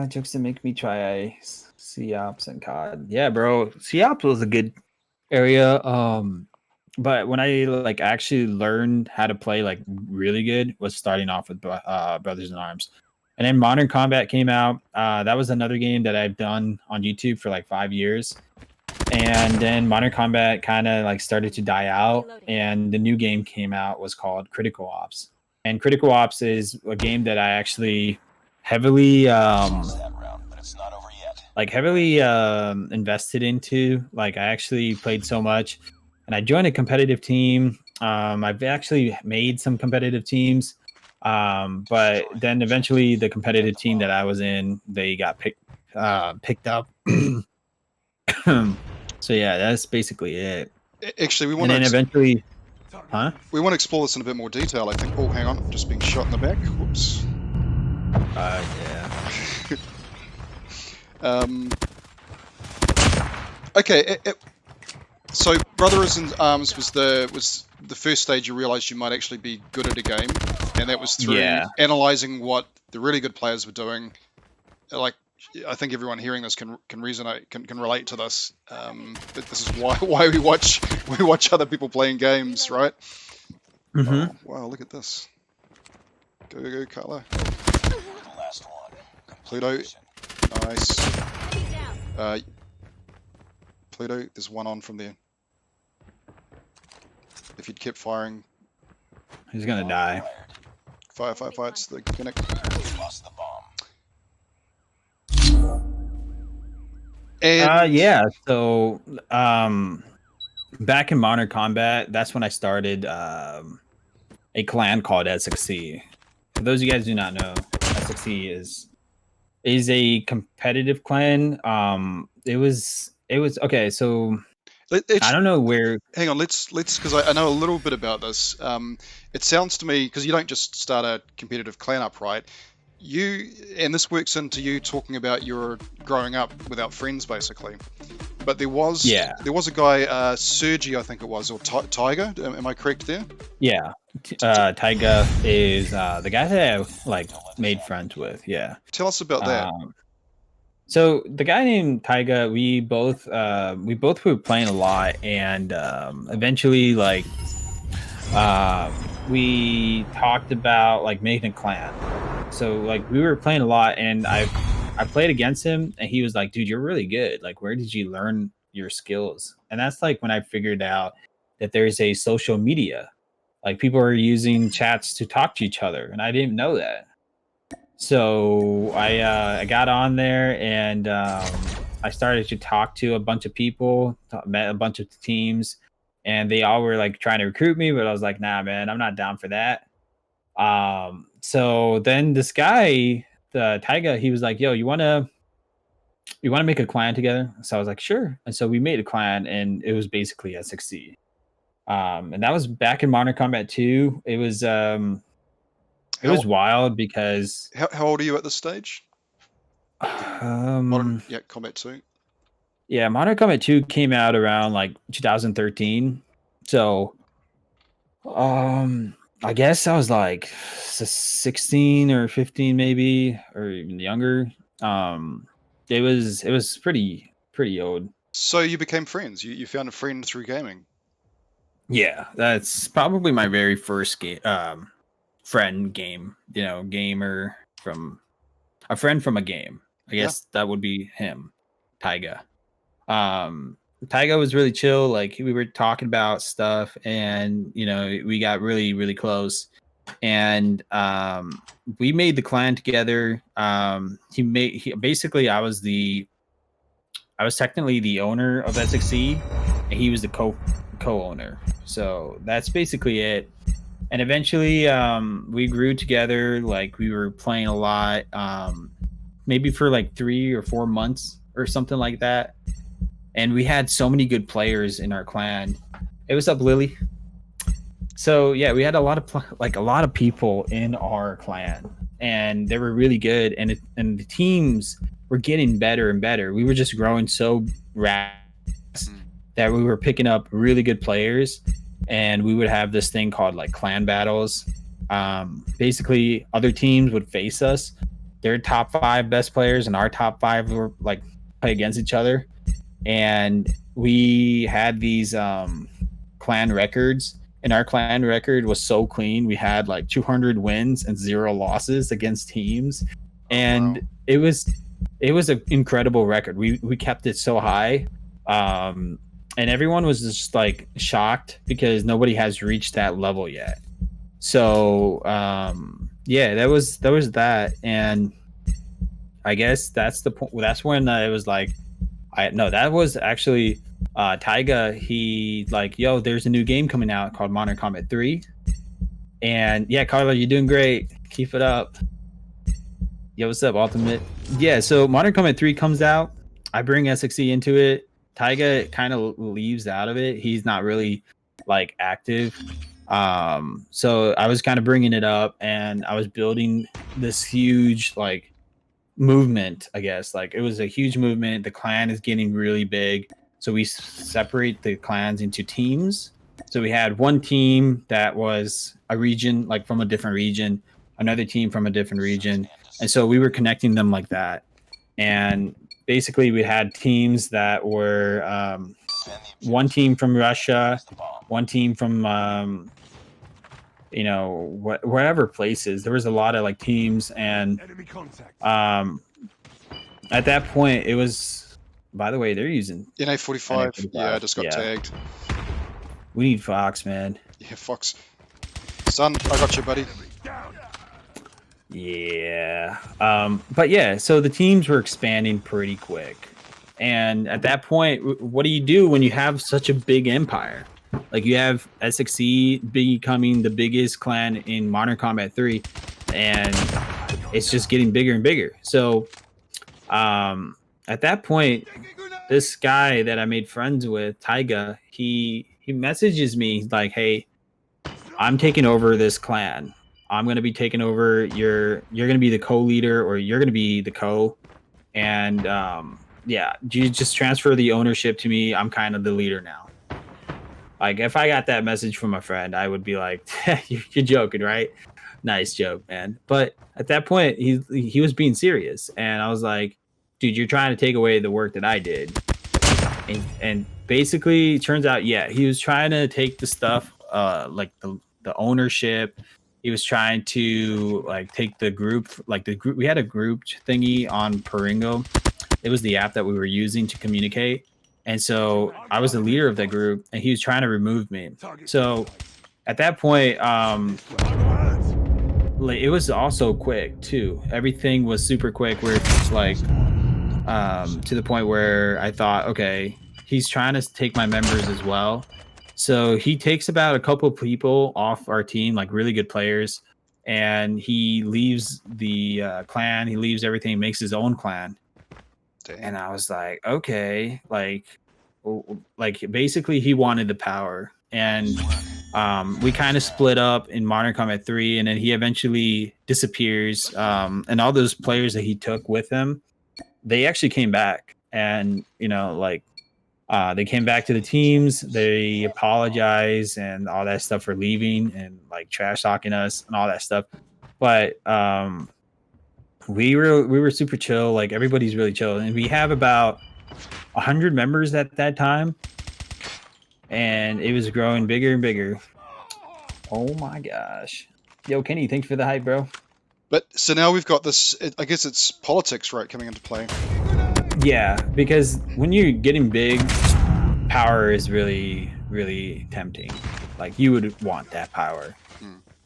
Jokes to make me try C-Ops and COD. Yeah, bro. C-Ops was a good area. But when I like actually learned how to play like really good was starting off with Brothers in Arms. And then Modern Combat came out. That was another game that I've done on YouTube for like 5 years. And then Modern Combat kind of like started to die out, and the new game came out was called Critical Ops. And Critical Ops is a game that I actually heavily invested into. Like I actually played so much, and I joined a competitive team. I've actually made some competitive teams, but then eventually the competitive team that I was in, they got picked up. So yeah, that's basically it. Actually, we want to eventually, we want to explore this in a bit more detail. I think. Oh, hang on, just being shot in the back. Whoops. Yeah. Okay. So, Brothers in Arms was the first stage you realised you might actually be good at a game, and that was through analysing what the really good players were doing. Like, I think everyone hearing this can resonate, can relate to this. This is why we watch other people playing games, right? Mm-hmm. Oh, wow, look at this. Go, Carla. Last one. Pluto, nice. Pluto, there's one on from there. If you'd kept firing, he's gonna die. Fire, it's the Kinnick. Lost the bomb. And yeah, so back in Modern Combat, that's when I started a clan called SXC. For those of you guys who do not know, SXC is a competitive clan. It was okay, so I don't know where. Hang on, let's because I know a little bit about this. It sounds to me, because you don't just start a competitive clan up, right? And this works into you talking about your growing up without friends, basically. But there was a guy, Sergi, I think it was, or Taiga. Am I correct there? Yeah, Taiga is the guy that I like made friends with. Yeah. Tell us about that. So the guy named Taiga, we both were playing a lot, and eventually, like, we talked about like making a clan. So like we were playing a lot, and I played against him, and he was like, "Dude, you're really good. Like, where did you learn your skills?" And that's like when I figured out that there's a social media, like people are using chats to talk to each other, and I didn't know that. So I got on there, and I started to talk to a bunch of people, met a bunch of teams, and they all were like trying to recruit me, but I was like, "Nah, man, I'm not down for that." So then this guy, the Taiga, he was like, "Yo, you wanna make a clan together?" So I was like, "Sure." And so we made a clan, and it was basically SXC. And that was back in Modern Combat 2. It was wild because how old are you at this stage? Combat 2. Yeah, Modern Combat 2 came out around like 2013. So I guess I was like 16 or 15 maybe, or even younger. It was pretty old. So you became friends. You found a friend through gaming. Yeah, that's probably my very first friend game. You know, gamer from a friend from a game. I guess that would be him, Taiga. Taiga was really chill. Like we were talking about stuff, and you know, we got really, really close. And we made the clan together. Basically, I was technically the owner of SXC, and he was the co-owner. So that's basically it. And eventually, we grew together. Like we were playing a lot, maybe for like 3 or 4 months or something like that. And we had so many good players in our clan. Hey, what's up, Lily? So yeah, we had a lot of people in our clan, and they were really good. And the teams were getting better and better. We were just growing so fast that we were picking up really good players, and we would have this thing called like clan battles. Basically, other teams would face us, their top 5 best players and our top 5 were like play against each other, and we had these clan records, and our clan record was so clean. We had like 200 wins and 0 losses against teams, and wow. it was an incredible record. We kept it so high, and everyone was just like shocked because nobody has reached that level yet. So yeah, that was that, and I guess that's the point. That's when I was like, that was actually Taiga. He like, yo, there's a new game coming out called Modern Combat 3, and yeah, Carlo, you're doing great. Keep it up. Yo, what's up, Ultimate? Yeah, so Modern Combat 3 comes out. I bring SXE into it. Taiga kind of leaves out of it. He's not really like active. So I was kind of bringing it up, and I was building this huge like movement, I guess. Like, it was a huge movement. The clan is getting really big, so we separate the clans into teams. So we had one team that was a region, like from a different region, another team from a different region, and so we were connecting them like that. And basically we had teams that were one team from Russia, one team from you know, wherever places. There was a lot of like teams, and at that point it was, by the way, they're using NA45. Yeah, I just got tagged. We need Fox, man. Yeah, Fox. Son, I got you, buddy. Yeah. But yeah, so the teams were expanding pretty quick. And at that point, what do you do when you have such a big empire? Like, you have SXE becoming the biggest clan in Modern Combat 3, and it's just getting bigger and bigger. So at that point, this guy that I made friends with, Taiga, he messages me like, hey, I'm taking over this clan. I'm going to be taking over you're going to be the co-leader, or you're going to be the co. And yeah, you just transfer the ownership to me. I'm kind of the leader now. Like, if I got that message from a friend, I would be like, you're joking, right? Nice joke, man. But at that point, he was being serious. And I was like, dude, you're trying to take away the work that I did. And basically, it turns out, yeah, he was trying to take the stuff, like the ownership. He was trying to like take the group, like the group. We had a group thingy on Puringo. It was the app that we were using to communicate. And so I was the leader of that group, and he was trying to remove me. So at that point, it was also quick too. Everything was super quick, where it's like to the point where I thought, okay, he's trying to take my members as well. So he takes about a couple of people off our team, like really good players, and he leaves the clan. He leaves everything, makes his own clan. Damn. And I was like, okay, like basically he wanted the power. And we kind of split up in Modern Combat 3, and then he eventually disappears. And all those players that he took with him, they actually came back, and you know, like they came back to the teams. They apologized and all that stuff for leaving and like trash talking us and all that stuff. But we were super chill. Like, everybody's really chill, and we have about 100 members at that time, and it was growing bigger and bigger. Oh my gosh. Yo, Kenny, thanks for the hype, bro. But so now we've got this, I guess it's politics, right, coming into play. Yeah, because when you're getting big, power is really, really tempting. Like, you would want that power.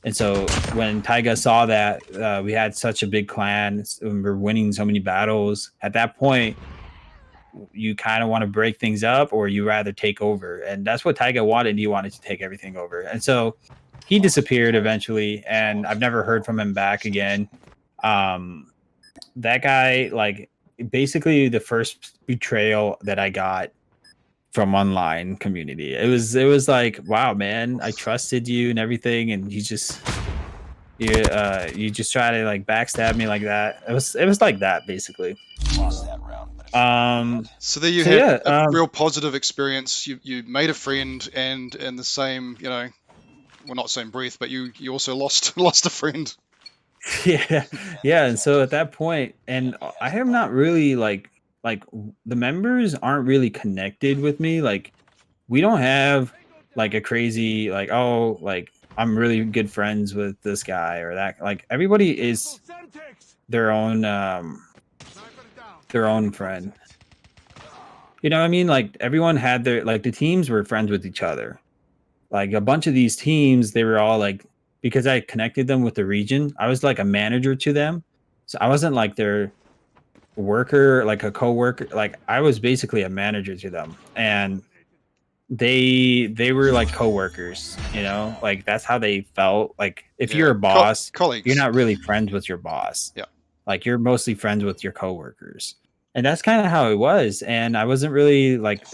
And so when Taiga saw that we had such a big clan, and we're winning so many battles, at that point, you kind of want to break things up, or you rather take over. And that's what Taiga wanted. He wanted to take everything over. And so he disappeared eventually, and I've never heard from him back again. That guy, like, basically the first betrayal that I got from online community. It was like, wow, man, I trusted you and everything, and you just try to like backstab me like that. It was like that, basically. Lost that round, so there you had a real positive experience. You made a friend, and in the same, you know, well, not same breath, but you also lost a friend. yeah. And so at that point, and I am not really like the members aren't really connected with me. Like we don't have like a crazy like, oh, like I'm really good friends with this guy or that. Like everybody is their own friend. You know what I mean? Like everyone had their, like the teams were friends with each other. Like a bunch of these teams, they were all like, because I connected them with the region, I was like a manager to them. So I wasn't like their worker, like a co-worker. Like I was basically a manager to them. And they were like co-workers, you know, like that's how they felt. Like if you're a boss, colleagues, you're not really friends with your boss. Yeah, like you're mostly friends with your co-workers, and that's kind of how it was. And I wasn't really like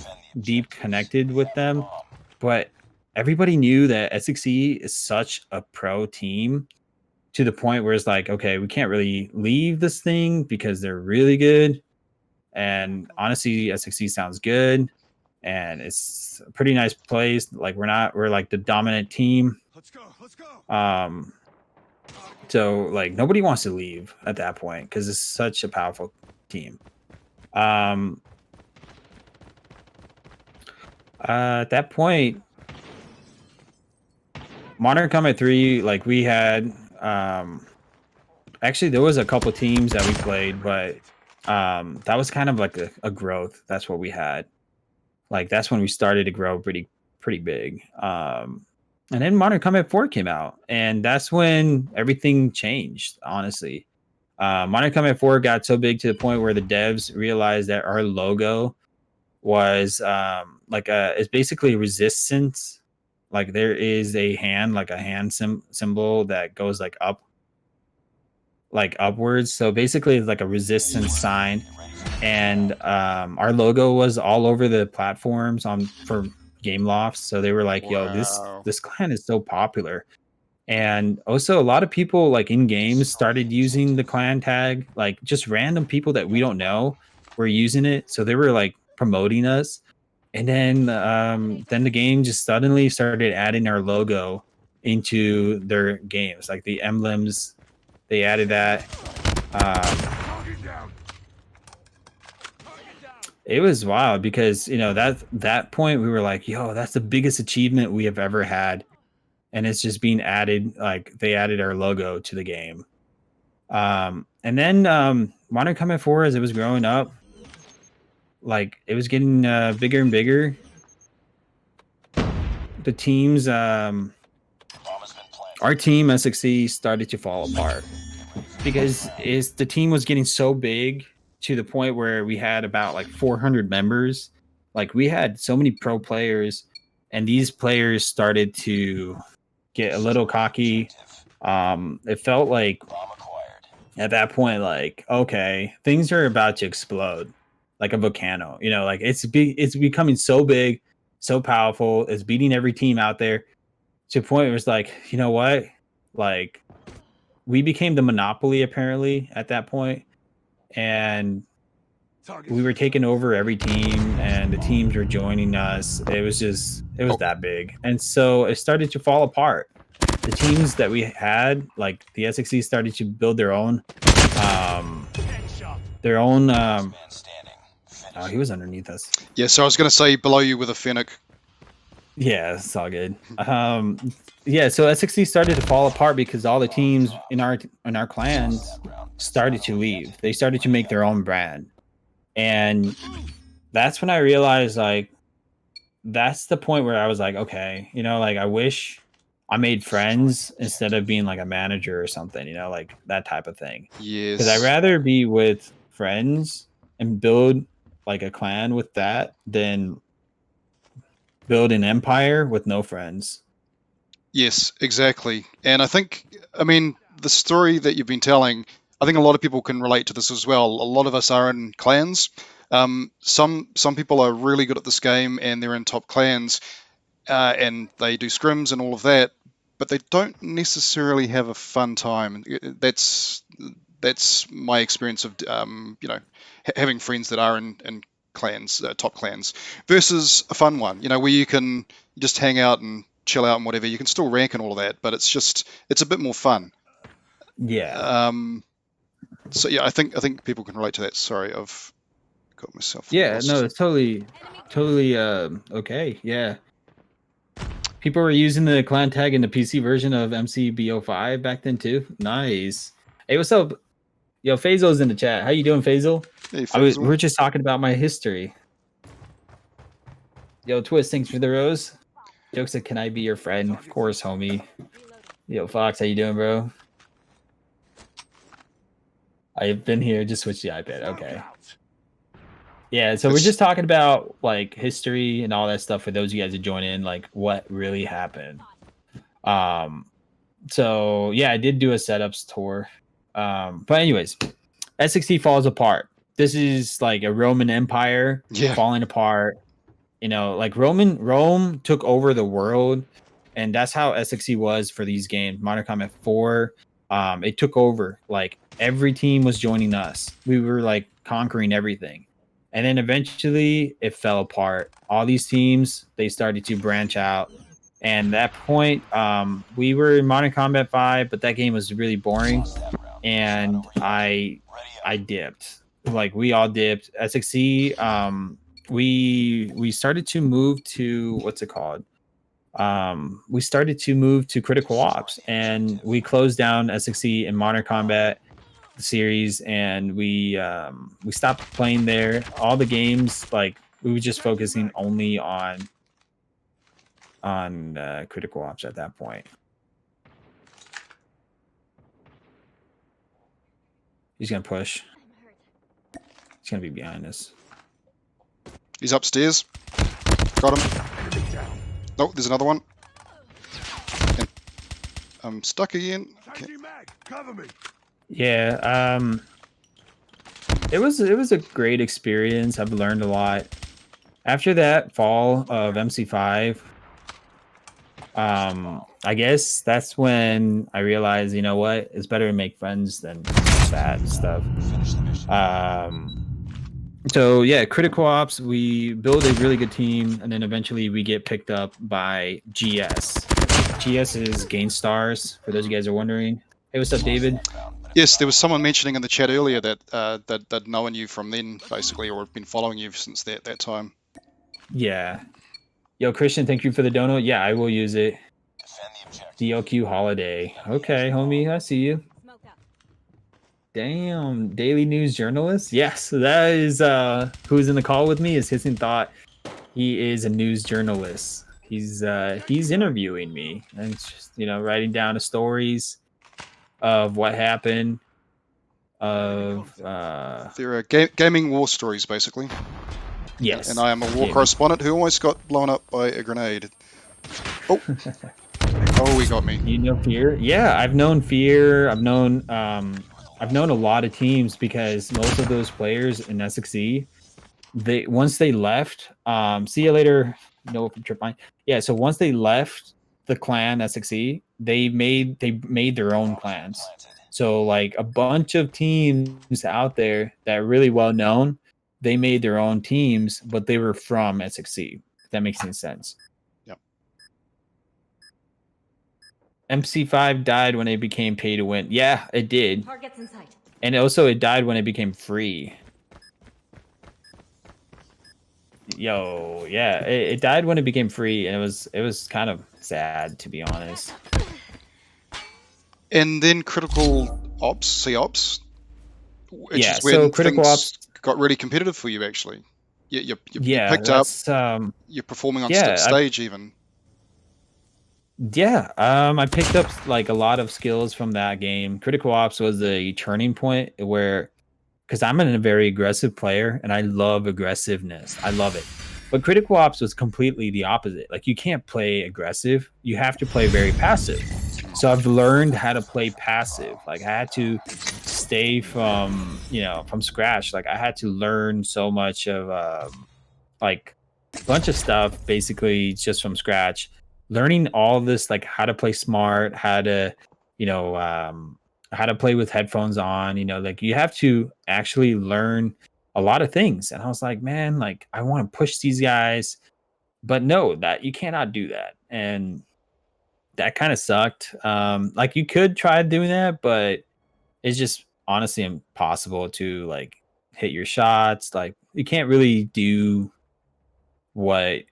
deep connected with them, but everybody knew that SXE is such a pro team to the point where it's like, okay, we can't really leave this thing because they're really good. And honestly, SXE sounds good and it's a pretty nice place. Like we're like the dominant team. Let's go. So like nobody wants to leave at that point because it's such a powerful team. At that point, Modern Combat 3, like we had actually there was a couple teams that we played, but that was kind of like a growth. That's what we had. Like that's when we started to grow pretty big. And then Modern Combat 4 came out, and that's when everything changed, honestly. Modern Combat 4 got so big to the point where the devs realized that our logo was it's basically resistance. Like there is a hand, like a hand symbol that goes like up, like upwards. So basically it's like a resistance sign. And our logo was all over the platforms for Gameloft. So they were like, yo, this clan is so popular. And also a lot of people like in games started using the clan tag, like just random people that we don't know were using it. So they were like promoting us. And then the game just suddenly started adding our logo into their games, like the emblems. They added that. It was wild because, you know, that point we were like, yo, that's the biggest achievement we have ever had. And it's just being added, like they added our logo to the game. And then Modern Combat 4, as it was growing up, like it was getting bigger and bigger. The teams, our team SXE started to fall apart because the team was getting so big to the point where we had about like 400 members. Like we had so many pro players, and these players started to get a little cocky. It felt like at that point, like, okay, things are about to explode like a volcano, you know, like it's becoming so big, so powerful. It's beating every team out there to a point where it's like, you know what? Like we became the monopoly apparently at that point. And we were taking over every team and the teams were joining us. It was that big. And so it started to fall apart. The teams that we had, like the SXE started to build their own oh, he was underneath us. Yeah, so I was going to say below you with a Fennec. Yeah, it's all good. Yeah, so SXE started to fall apart because all the teams in our clans started to leave. They started to make their own brand. And that's when I realized, like, that's the point where I was like, okay, you know, like I wish I made friends instead of being like a manager or something, you know, like that type of thing. Yes. Because I'd rather be with friends and build like a clan with that than build an empire with no friends. Yes, exactly. And I think, I mean, the story that you've been telling, I think a lot of people can relate to this as well. A lot of us are in clans. Some people are really good at this game and they're in top clans and they do scrims and all of that, but they don't necessarily have a fun time. That's my experience of you know, having friends that are in clans, top clans, versus a fun one, you know, where you can just hang out and chill out and whatever. You can still rank and all of that, but it's a bit more fun. Yeah. So yeah, I think people can relate to that. Sorry, I've got myself Yeah, lost. no, it's totally okay. Yeah. People were using the clan tag in the PC version of MCBO5 back then too. Nice. Hey, what's up? Yo, Faisal's in the chat. How you doing, Faisal? Hey, Faisal. We're just talking about my history. Yo, Twist, thanks for the rose. Joke said, "Can I be your friend?" Of course, homie. Yo, Fox, how you doing, bro? I've been here. Just switch the iPad. Okay. Yeah, so we're just talking about like history and all that stuff for those of you guys that join in, like what really happened. So yeah, I did do a setups tour. But anyways, S6C falls apart. This is like a Roman Empire falling apart. You know, like Rome took over the world, and that's how S6C was for these games. Modern Combat 4, it took over. Like every team was joining us. We were like conquering everything. And then eventually it fell apart. All these teams, they started to branch out. And at that point, we were in Modern Combat 5, but that game was really boring. And I dipped. Like we all dipped. S6C, we started to move to what's it called? We started to move to Critical Ops, and we closed down S6C in Modern Combat series, and we stopped playing there. All the games, like we were just focusing only on Critical Ops at that point. He's gonna push. He's gonna be behind us. He's upstairs. Got him. Oh, there's another one. And I'm stuck again. Okay. Yeah, it was a great experience. I've learned a lot. After that fall of MC5, I guess that's when I realized, you know what, it's better to make friends than bad stuff. So yeah, Critical Ops, we build a really good team, and then eventually we get picked up by GS. GS is Gain Stars, for those of you guys are wondering. Hey, what's up, David? Yes, there was someone mentioning in the chat earlier that that known you from then, basically, or have been following you since that time. Yeah. Yo, Christian, thank you for the dono. Yeah, I will use it. DLQ holiday. Okay, homie, I see you. Damn, daily news journalist. Yes, that is who's in the call with me is HissingThoughts. He is a news journalist. He's interviewing me and just, you know, writing down the stories of what happened. There are gaming war stories, basically. Yes. And I am a war correspondent who almost got blown up by a grenade. Oh. Oh, he got me. You know Fear? Yeah, I've known Fear. I've known a lot of teams because most of those players in S6C, once they left, see you later. No trip line. Yeah, so once they left the clan S6C, they made their own clans. So like a bunch of teams out there that are really well known, they made their own teams, but they were from S6C. If that makes any sense. Yep. MC5 died when it became pay to win. Yeah, it did. Targets in sight. And also it died when it became free. Yo, yeah, it died when it became free, and it was kind of sad, to be honest. And then Critical Ops, C-Ops. Yeah, so Critical Ops got really competitive for you, actually. You picked up. You're performing on stage even. Yeah, I picked up like a lot of skills from that game. Critical Ops was a turning point where, because I'm a very aggressive player and I love aggressiveness. I love it. But Critical Ops was completely the opposite. Like you can't play aggressive. You have to play very passive. So I've learned how to play passive. Like I had to stay from scratch. Like I had to learn so much of like a bunch of stuff basically just from scratch. Learning all of this, like how to play smart, how to play with headphones on, like you have to actually learn a lot of things. And I was like, man, like I want to push these guys, but no, that you cannot do that. And that kind of sucked. Like you could try doing that, but it's just honestly impossible to like hit your shots. Like you can't really do what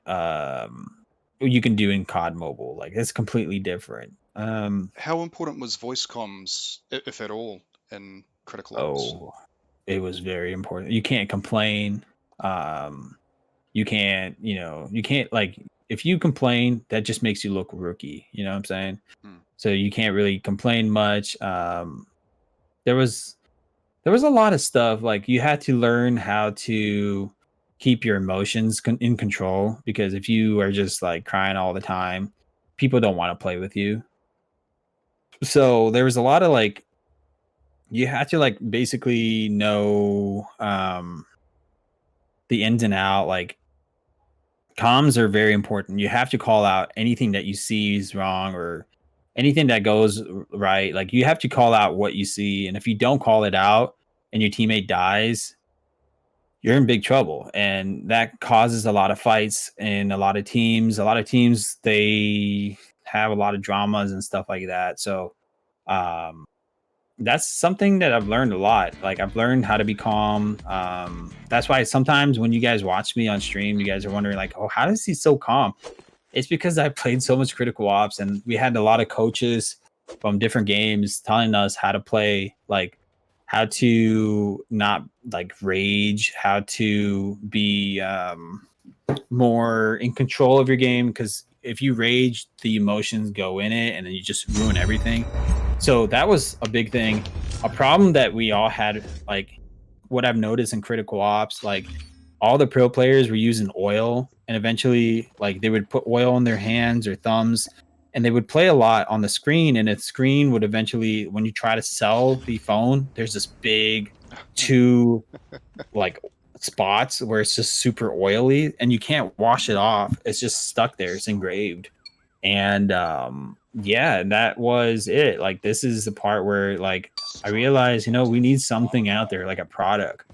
you can do in COD Mobile. Like it's completely different. How important was voice comms, if at all, in Critical Ops? Oh, it was very important. You can't complain. You can't, you can't like if you complain, that just makes you look rookie. You know what I'm saying? So you can't really complain much. There was a lot of stuff like you had to learn how to keep your emotions in control, because if you are just like crying all the time, people don't want to play with you. So there was a lot of like you had to like basically know the ins and out. Like comms are very important. You have to call out anything that you see is wrong or anything that goes right. Like you have to call out what you see, and if you don't call it out and your teammate dies, you're in big trouble. And that causes a lot of fights in a lot of teams. A lot of teams, they have a lot of dramas and stuff like that. So that's something that I've learned a lot. Like I've learned how to be calm. That's why sometimes when you guys watch me on stream, you guys are wondering like, oh, how is he so calm? It's because I played so much Critical Ops, and we had a lot of coaches from different games telling us how to play, like how to not like rage, how to be more in control of your game. Because if you rage, the emotions go in it, and then you just ruin everything. So that was a big thing. A problem that we all had, like what I've noticed in Critical Ops, like all the pro players were using oil, and eventually like they would put oil on their hands or thumbs, and they would play a lot on the screen, and the screen would eventually, when you try to sell the phone, there's this big two like spots where it's just super oily and you can't wash it off. It's just stuck there. It's engraved. And yeah, that was it. Like this is the part where like I realized, we need something out there, like a product.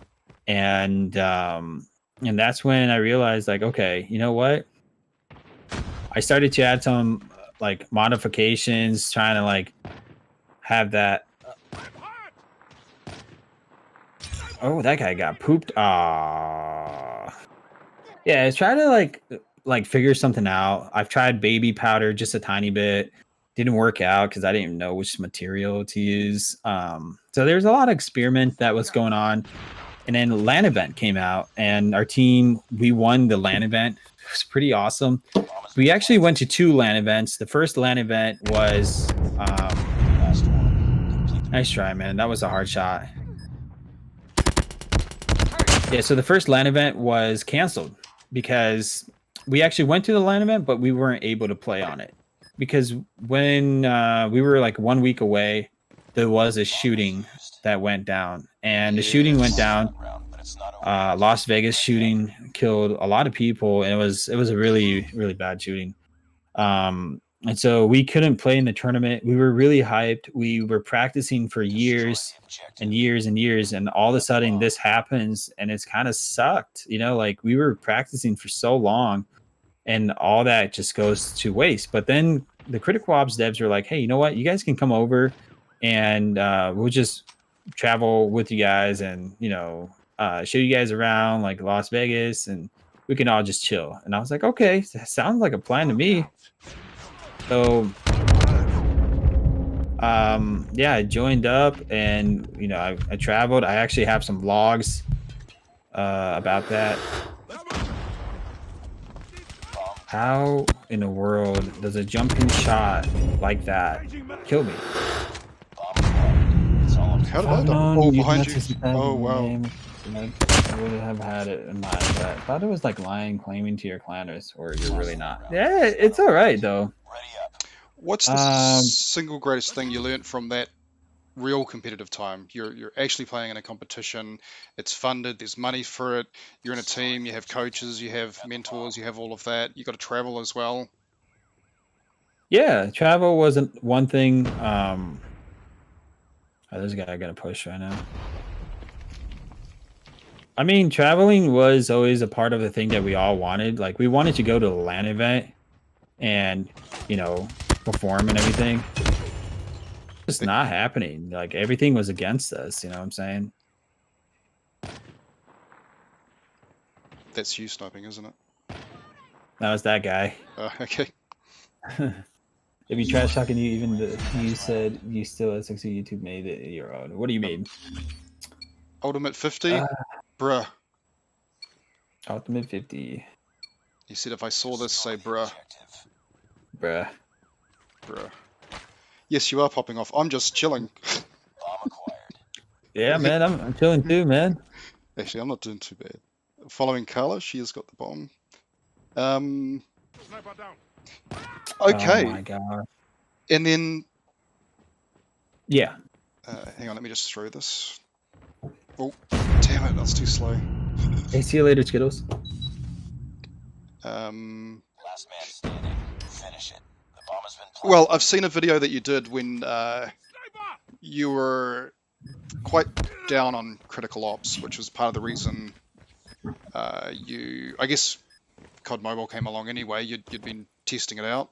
And that's when I realized like, okay, you know what? I started to add some like modifications, trying to like have that. Oh, that guy got pooped. Yeah, I tried to like figure something out. I've tried baby powder just a tiny bit. Didn't work out because I didn't even know which material to use. So there's a lot of experiment that was going on. And then LAN event came out, and our team, we won the LAN event. It was pretty awesome. We actually went to 2 LAN events. The first LAN event was nice try, man. That was a hard shot. Yeah, so the first LAN event was canceled because we actually went to the LAN event, but we weren't able to play on it because when we were like 1 week away, there was a shooting that went down, and the shooting went down. Las Vegas shooting killed a lot of people, and it was a really, really bad shooting. And so we couldn't play in the tournament. We were really hyped. We were practicing for years and years and years, and all of a sudden this happens, and it's kind of sucked. Like we were practicing for so long, and all that just goes to waste. But then the Critical Ops devs were like, hey, you know what? You guys can come over, and we'll just travel with you guys, and show you guys around like Las Vegas, and we can all just chill. And I was like, okay, that sounds like a plan to me. So yeah, I joined up, and I traveled. I actually have some vlogs about that. How in the world does a jumping shot like that kill me? How did I die? Oh, behind you. Oh, wow. I would have had it in mind, but I thought it was like lying claiming to your claners, or you're really not. Yeah, it's all right though. What's the single greatest thing you learned from that real competitive time? You're actually playing in a competition. It's funded. There's money for it. You're in a team. You have coaches. You have mentors. You have all of that. You got to travel as well. Yeah, travel wasn't one thing. Oh, this guy got a push right now. I mean, traveling was always a part of the thing that we all wanted. Like, we wanted to go to the LAN event and, perform and everything. just not happening. Like everything was against us. You know what I'm saying? That's you sniping, isn't it? That was that guy. Okay. If you trash talking, you said you still at 60 YouTube made it your own. What do you mean? Ultimate 50? Bruh. Ultimate 50. He said if I saw this, say bruh. Bruh. Bruh. Yes, you are popping off. I'm just chilling. Yeah, man, I'm chilling too, man. Actually, I'm not doing too bad. Following Carla, she has got the bomb. Okay. Oh my god. And then... Yeah. hang on, let me just throw this. Oh, damn it, that's too slow. Hey, see you later, Skittles. Last man standing. Finish it. The bomb has been planted. Well, I've seen a video that you did when you were quite down on critical ops, which was part of the reason I guess COD Mobile came along anyway. You'd been testing it out.